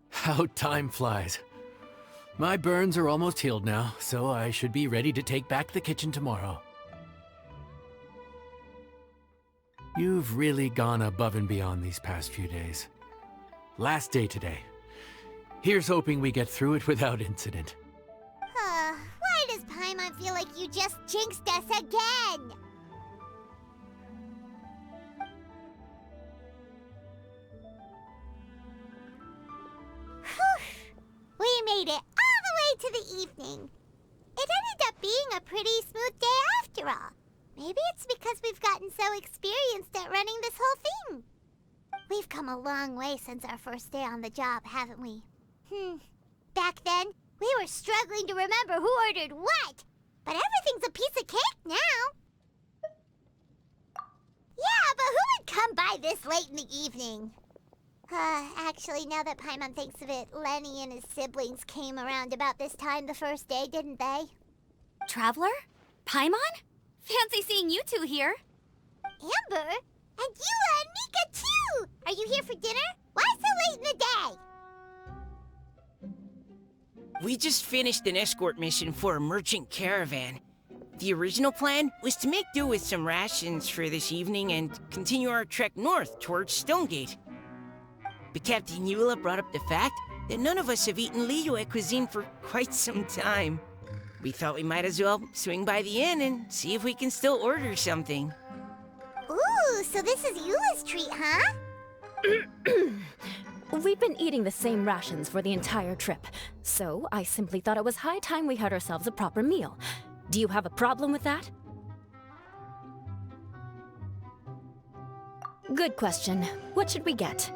How time flies. My burns are almost healed now, so I should be ready to take back the kitchen tomorrow. You've really gone above and beyond these past few days. Last day today. Here's hoping we get through it without incident. Why does Paimon feel like you just jinxed us again? We made it all the way to the evening. It ended up being a pretty smooth day after all. Maybe it's because we've gotten so experienced at running this whole thing. We've come a long way since our first day on the job, haven't we? Back then, we were struggling to remember who ordered what. But everything's a piece of cake now. Yeah, but who would come by this late in the evening? Actually, now that Paimon thinks of it, Lenny and his siblings came around about this time the first day, didn't they? Traveler? Paimon? Fancy seeing you two here. Amber? And Eula and Mika, too! Are you here for dinner? Why so late in the day? We just finished an escort mission for a merchant caravan. The original plan was to make do with some rations for this evening and continue our trek north towards Stonegate. But Captain Eula brought up the fact that none of us have eaten Liyue cuisine for quite some time. We thought we might as well swing by the inn and see if we can still order something. Ooh, so this is Eula's treat, huh? We've been eating the same rations for the entire trip, so I simply thought it was high time we had ourselves a proper meal. Do you have a problem with that? Good question. What should we get?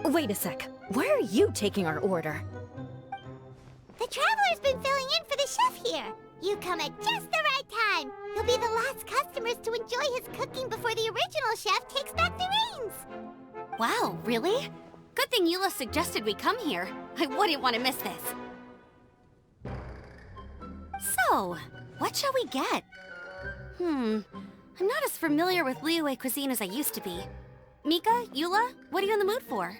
Wait a sec. Why are you taking our order? The Traveler's been filling in for the chef here. You come at just the right time. You'll be the last customers to enjoy his cooking before the original chef takes back the reins. Wow, really? Good thing Eula suggested we come here. I wouldn't want to miss this. So, what shall we get? I'm not as familiar with Liyue cuisine as I used to be. Mika, Eula, what are you in the mood for?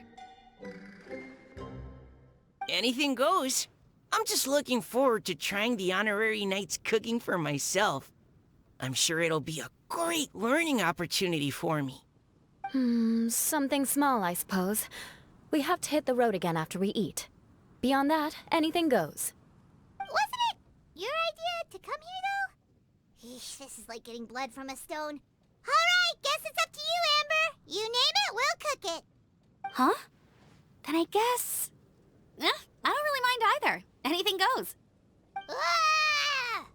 Anything goes. I'm just looking forward to trying the honorary knight's cooking for myself. I'm sure it'll be a great learning opportunity for me. Something small, I suppose. We have to hit the road again after we eat. Beyond that, anything goes. Wasn't it your idea to come here, though? Eesh, this is like getting blood from a stone. All right, guess it's up to you, Amber. You name it, we'll cook it. Huh? Then I guess... I don't really mind either. Anything goes. Ah!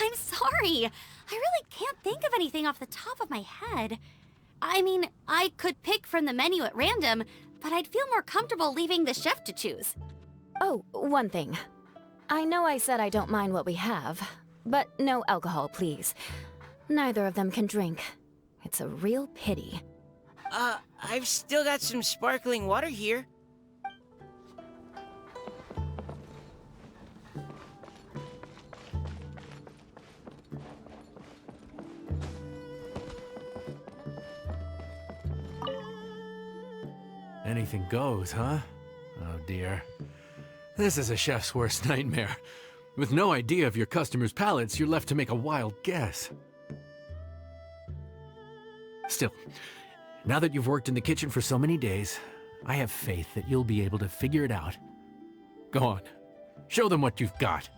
I'm sorry. I really can't think of anything off the top of my head. I mean, I could pick from the menu at random, but I'd feel more comfortable leaving the chef to choose. Oh, one thing. I know I said I don't mind what we have, but no alcohol, please. Neither of them can drink. It's a real pity. I've still got some sparkling water here. Anything goes, huh? Oh dear. This is a chef's worst nightmare. With no idea of your customers' palates, you're left to make a wild guess. Still, now that you've worked in the kitchen for so many days, I have faith that you'll be able to figure it out. Go on, show them what you've got.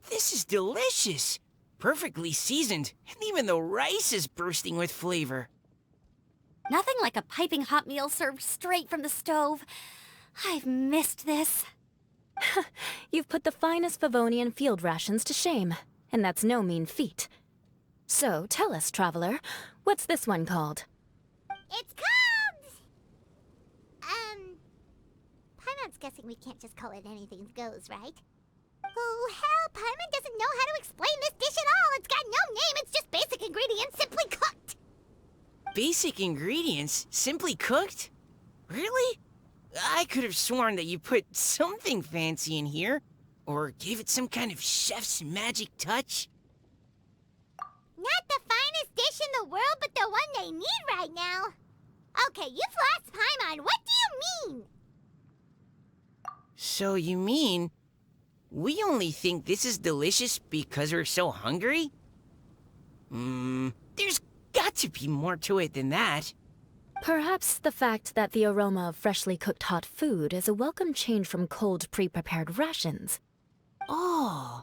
This is delicious. Perfectly seasoned, and even the rice is bursting with flavor. Nothing like a piping hot meal served straight from the stove. I've missed this. You've put the finest Favonian field rations to shame, and that's no mean feat. So, tell us, traveler, what's this one called? It's called... Paimon's guessing we can't just call it anything goes, right? Oh, hell, Paimon doesn't know how to explain this dish at all. It's got no name, it's just basic ingredients simply cooked. Basic ingredients? Simply cooked? Really? I could have sworn that you put something fancy in here, or gave it some kind of chef's magic touch. Not the finest dish in the world, but the one they need right now. Okay, you've lost Paimon. What do you mean? So you mean... we only think this is delicious because we're so hungry? There's got to be more to it than that. Perhaps the fact that the aroma of freshly cooked hot food is a welcome change from cold, pre-prepared rations. Oh,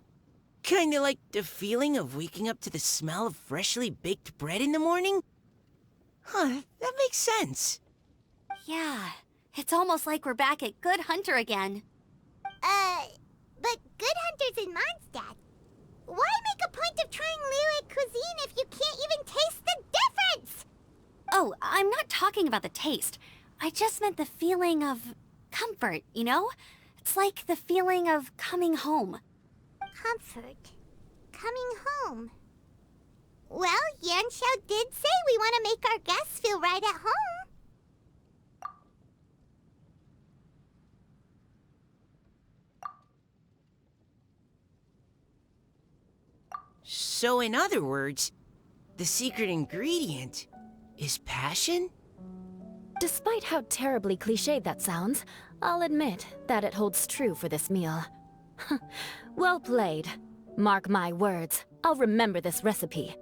kinda like the feeling of waking up to the smell of freshly baked bread in the morning? Huh, that makes sense. Yeah, it's almost like we're back at Good Hunter again. But Good Hunter's in Mondstadt. Why make a point of trying Liyue cuisine if you can't even taste the difference? Oh, I'm not talking about the taste. I just meant the feeling of comfort, you know? It's like the feeling of coming home. Comfort. Coming home. Well, Yanxiao did say we want to make our guests feel right at home. So in other words, the secret ingredient is passion? Despite how terribly cliched that sounds, I'll admit that it holds true for this meal. Well played. Mark my words, I'll remember this recipe.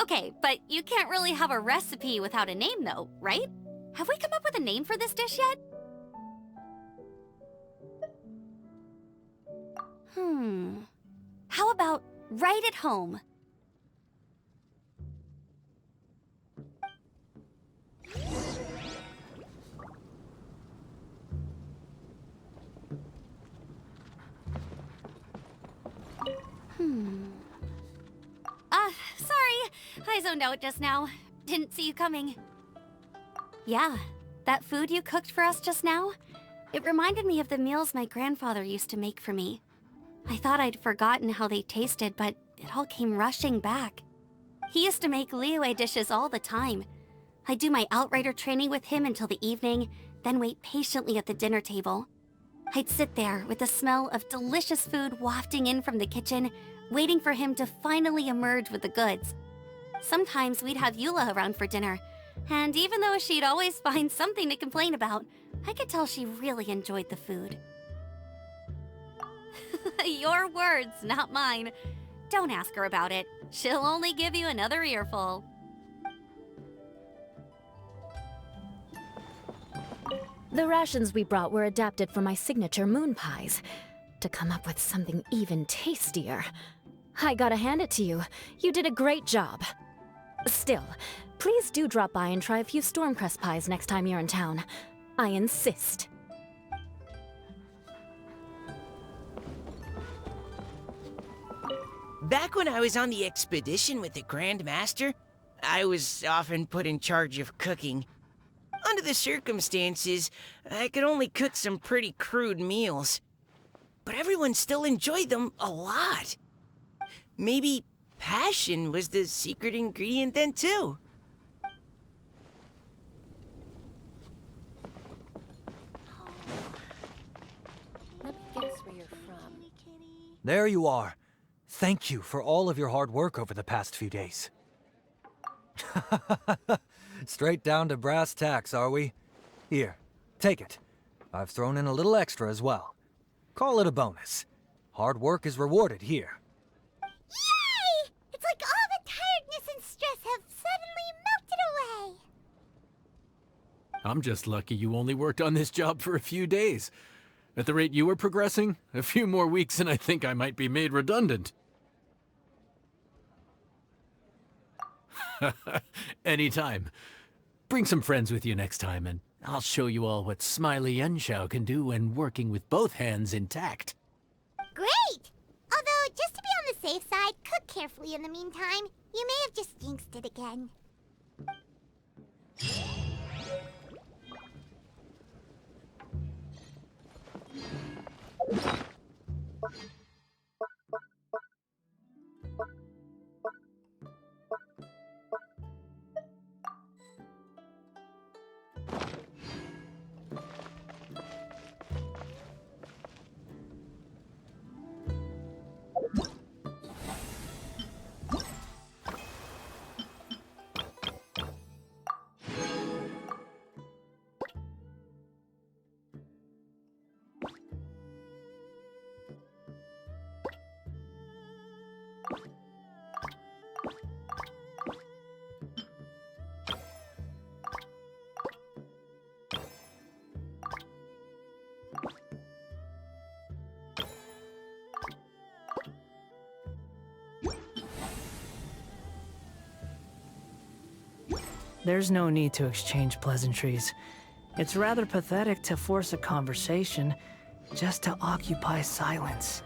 Okay, but you can't really have a recipe without a name though, right? Have we come up with a name for this dish yet? How about right at home? Sorry. I zoned out just now. Didn't see you coming. Yeah, that food you cooked for us just now, it reminded me of the meals my grandfather used to make for me. I thought I'd forgotten how they tasted, but it all came rushing back. He used to make Liyue dishes all the time. I'd do my outrider training with him until the evening, then wait patiently at the dinner table. I'd sit there with the smell of delicious food wafting in from the kitchen, waiting for him to finally emerge with the goods. Sometimes we'd have Eula around for dinner, and even though she'd always find something to complain about, I could tell she really enjoyed the food. Your words, not mine. Don't ask her about it. She'll only give you another earful. The rations we brought were adapted for my signature moon pies. To come up with something even tastier. I gotta hand it to you. You did a great job. Still, please do drop by and try a few Stormcrest pies next time you're in town. I insist. Back when I was on the expedition with the Grand Master, I was often put in charge of cooking. Under the circumstances, I could only cook some pretty crude meals. But everyone still enjoyed them a lot. Maybe passion was the secret ingredient then, too. Let me guess where you're from. There you are. Thank you for all of your hard work over the past few days. Straight down to brass tacks, are we? Here, take it. I've thrown in a little extra as well. Call it a bonus. Hard work is rewarded here. Yay! It's like all the tiredness and stress have suddenly melted away. I'm just lucky you only worked on this job for a few days. At the rate you were progressing, a few more weeks and I think I might be made redundant. Anytime. Bring some friends with you next time, and I'll show you all what Smiley Yenshao can do when working with both hands intact. Great! Although, just to be on the safe side, cook carefully in the meantime. You may have just jinxed it again. There's no need to exchange pleasantries. It's rather pathetic to force a conversation just to occupy silence.